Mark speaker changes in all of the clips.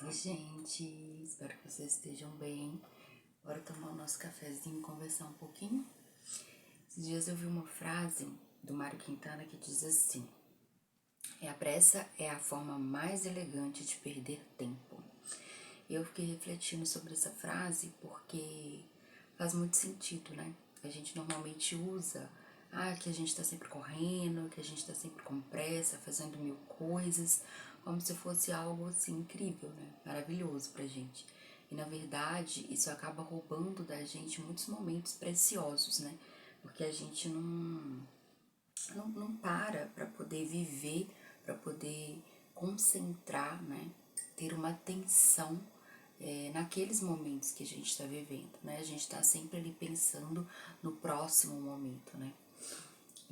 Speaker 1: Oi, gente, espero que vocês estejam bem. Bora tomar o nosso cafezinho e conversar um pouquinho? Esses dias eu vi uma frase do Mário Quintana que diz assim: a pressa é a forma mais elegante de perder tempo. Eu fiquei refletindo sobre essa frase porque faz muito sentido, né? A gente normalmente usa que a gente tá sempre correndo, que a gente tá sempre com pressa, fazendo mil coisas, como se fosse algo assim incrível, né? Maravilhoso pra gente. E na verdade, isso acaba roubando da gente muitos momentos preciosos, né? Porque a gente não para poder viver, para poder concentrar, né? Ter uma atenção naqueles momentos que a gente está vivendo, né? A gente está sempre ali pensando no próximo momento, né?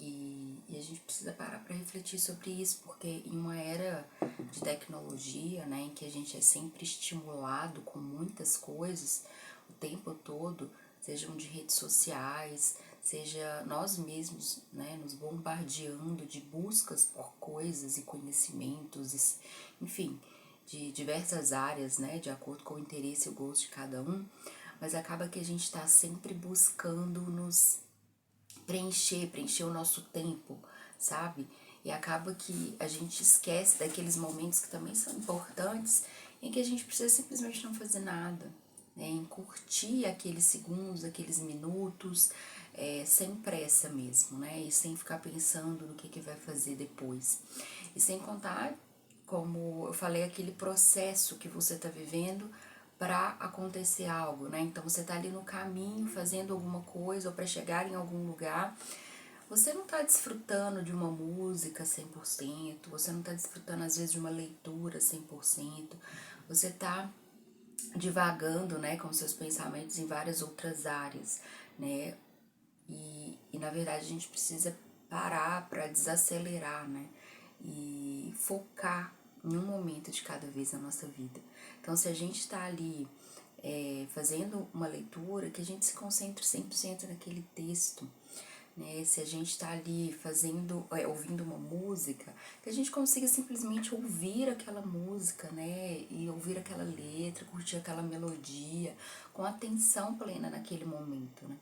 Speaker 1: E a gente precisa parar para refletir sobre isso, porque em uma era de tecnologia, né, em que a gente é sempre estimulado com muitas coisas o tempo todo, sejam de redes sociais, seja nós mesmos, né, nos bombardeando de buscas por coisas e conhecimentos, enfim, de diversas áreas, né, de acordo com o interesse e o gosto de cada um, mas acaba que a gente está sempre buscando nos preencher o nosso tempo, sabe? E acaba que a gente esquece daqueles momentos que também são importantes, em que a gente precisa simplesmente não fazer nada, né? Em curtir aqueles segundos, aqueles minutos, sem pressa mesmo, né? E sem ficar pensando no que vai fazer depois. E sem contar, como eu falei, aquele processo que você está vivendo para acontecer algo, né? Então você tá ali no caminho fazendo alguma coisa ou para chegar em algum lugar. Você não tá desfrutando de uma música 100%, você não tá desfrutando às vezes de uma leitura 100%, você tá divagando, né, com seus pensamentos em várias outras áreas, né? E na verdade a gente precisa parar para desacelerar, né? E focar em um momento de cada vez na nossa vida. Então, se a gente está ali fazendo uma leitura, que a gente se concentre 100% naquele texto, né? Se a gente está ali ouvindo uma música, que a gente consiga simplesmente ouvir aquela música, né? E ouvir aquela letra, curtir aquela melodia, com atenção plena naquele momento, né?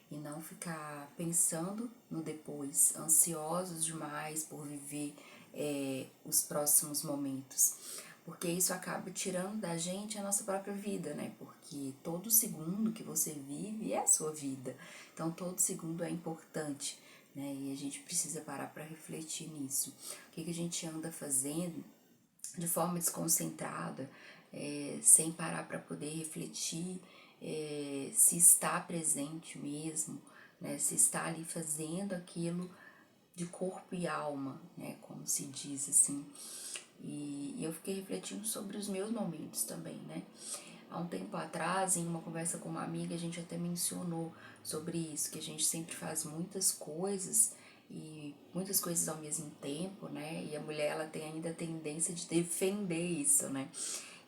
Speaker 1: E não ficar pensando no depois, ansiosos demais por viver os próximos momentos. Porque isso acaba tirando da gente a nossa própria vida, né? Porque todo segundo que você vive é a sua vida. Então todo segundo é importante, né? E a gente precisa parar para refletir nisso. O que a gente anda fazendo de forma desconcentrada, sem parar para poder refletir se está presente mesmo, né? Se está ali fazendo aquilo de corpo e alma, né? Como se diz assim. E eu fiquei refletindo sobre os meus momentos também, né? Há um tempo atrás, em uma conversa com uma amiga, a gente até mencionou sobre isso, que a gente sempre faz muitas coisas e muitas coisas ao mesmo tempo, né? E a mulher, ela tem ainda a tendência de defender isso, né?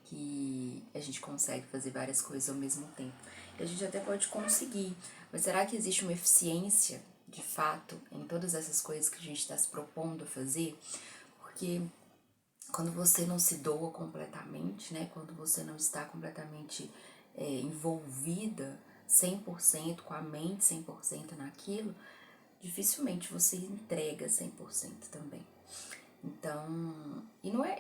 Speaker 1: Que a gente consegue fazer várias coisas ao mesmo tempo. E a gente até pode conseguir, mas será que existe uma eficiência, de fato, em todas essas coisas que a gente está se propondo a fazer? Porque quando você não se doa completamente, né? Quando você não está completamente envolvida 100% com a mente 100% naquilo, dificilmente você entrega 100% também. Então,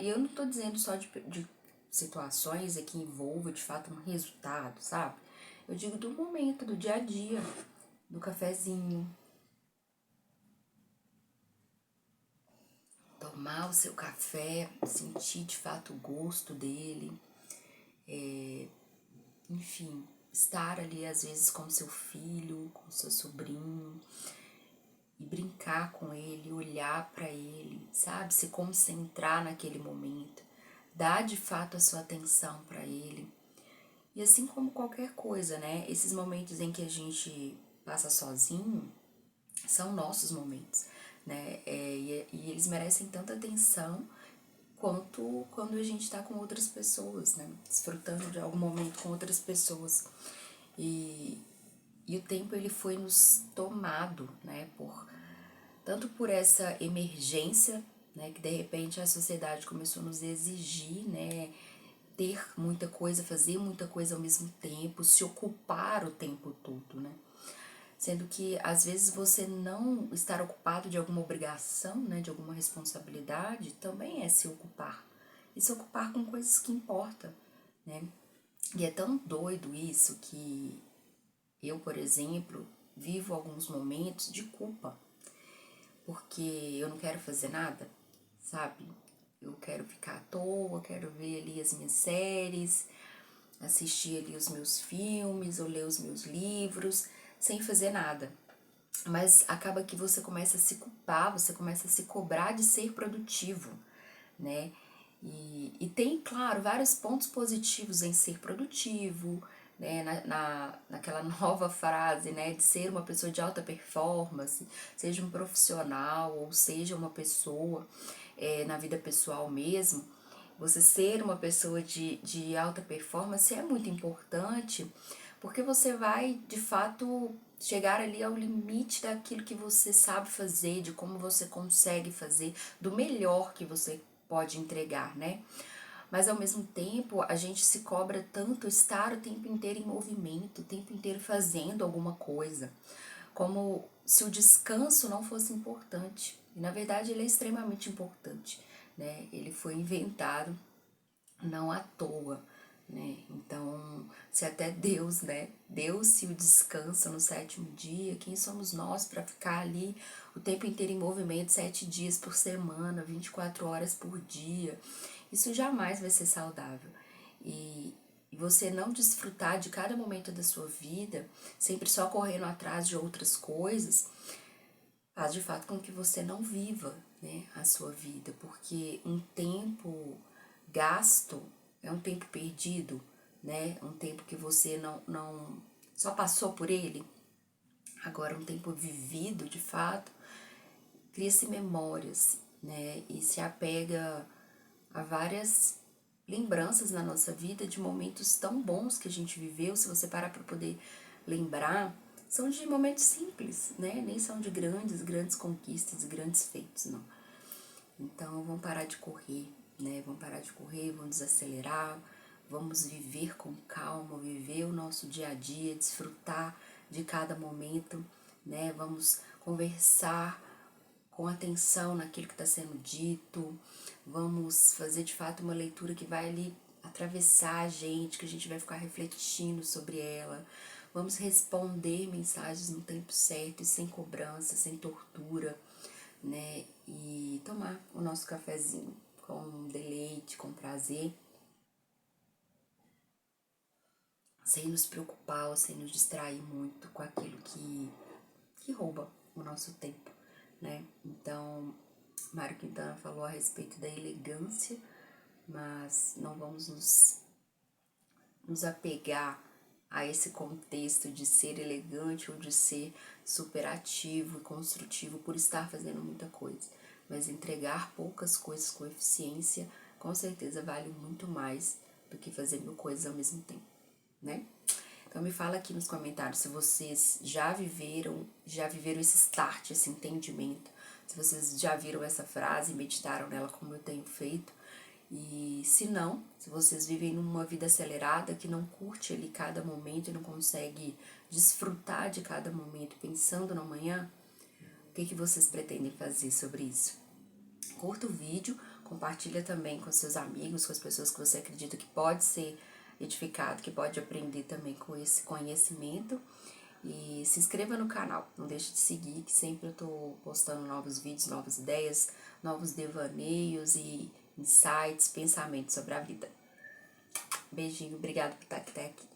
Speaker 1: eu não tô dizendo só de situações que envolva de fato um resultado, sabe? Eu digo do momento, do dia a dia, do cafezinho, tomar o seu café, sentir de fato o gosto dele, enfim, estar ali às vezes com seu filho, com seu sobrinho e brincar com ele, olhar para ele, sabe? Se concentrar naquele momento, dar de fato a sua atenção para ele. E assim como qualquer coisa, né? Esses momentos em que a gente passa sozinho são nossos momentos, né? E eles merecem tanta atenção quanto quando a gente tá com outras pessoas, né? Desfrutando de algum momento com outras pessoas. E, e o tempo ele foi nos tomado, né? Tanto por essa emergência, né? Que de repente a sociedade começou a nos exigir, né? ter muita coisa, fazer muita coisa ao mesmo tempo, se ocupar o tempo todo, né? Sendo que às vezes você não estar ocupado de alguma obrigação, né, de alguma responsabilidade, também é se ocupar. E se ocupar com coisas que importam, né? E é tão doido isso que eu, por exemplo, vivo alguns momentos de culpa, porque eu não quero fazer nada, sabe? Eu quero ficar à toa, quero ver ali as minhas séries, assistir ali os meus filmes, ou ler os meus livros, sem fazer nada. Mas acaba que você começa a se culpar, você começa a se cobrar de ser produtivo, né? E tem, claro, vários pontos positivos em ser produtivo, né? Naquela nova frase, né? De ser uma pessoa de alta performance, seja um profissional ou seja uma pessoa na vida pessoal mesmo. Você ser uma pessoa de alta performance é muito importante, porque você vai, de fato, chegar ali ao limite daquilo que você sabe fazer, de como você consegue fazer, do melhor que você pode entregar, né? Mas ao mesmo tempo, a gente se cobra tanto estar o tempo inteiro em movimento, o tempo inteiro fazendo alguma coisa, como se o descanso não fosse importante. E na verdade ele é extremamente importante, né? Ele foi inventado não à toa, né? Então, se até Deus, né, deu-se o descanso no sétimo dia, quem somos nós para ficar ali o tempo inteiro em movimento, 7 dias por semana, 24 horas por dia? Isso jamais vai ser saudável. E você não desfrutar de cada momento da sua vida, sempre só correndo atrás de outras coisas, faz de fato com que você não viva, né, a sua vida, porque um tempo gasto é um tempo perdido, né, um tempo que você não só passou por ele. Agora, um tempo vivido, de fato, cria-se memórias, né, e se apega a várias lembranças na nossa vida de momentos tão bons que a gente viveu. Se você parar para poder lembrar, são de momentos simples, né? Nem são de grandes conquistas, grandes feitos, não. Então, vamos parar de correr, né? Vamos parar de correr, vamos desacelerar, vamos viver com calma, viver o nosso dia a dia, desfrutar de cada momento, né? Vamos conversar com atenção naquilo que está sendo dito, vamos fazer de fato uma leitura que vai ali atravessar a gente, que a gente vai ficar refletindo sobre ela, vamos responder mensagens no tempo certo e sem cobrança, sem tortura, né? E tomar o nosso cafezinho com deleite, com prazer, sem nos preocupar ou sem nos distrair muito com aquilo que rouba o nosso tempo, né? Então, Mário Quintana falou a respeito da elegância, mas não vamos nos apegar a esse contexto de ser elegante ou de ser superativo e construtivo por estar fazendo muita coisa, mas entregar poucas coisas com eficiência, com certeza vale muito mais do que fazer 1000 coisas ao mesmo tempo, né? Então me fala aqui nos comentários se vocês já viveram esse start, esse entendimento, se vocês já viram essa frase e meditaram nela como eu tenho feito. E se não, se vocês vivem numa vida acelerada que não curte ali cada momento e não consegue desfrutar de cada momento pensando no amanhã, o que vocês pretendem fazer sobre isso? Curta o vídeo, compartilha também com seus amigos, com as pessoas que você acredita que pode ser edificado, que pode aprender também com esse conhecimento. E se inscreva no canal, não deixe de seguir, que sempre eu tô postando novos vídeos, novas ideias, novos devaneios e insights, pensamentos sobre a vida. Beijinho, obrigada por estar aqui.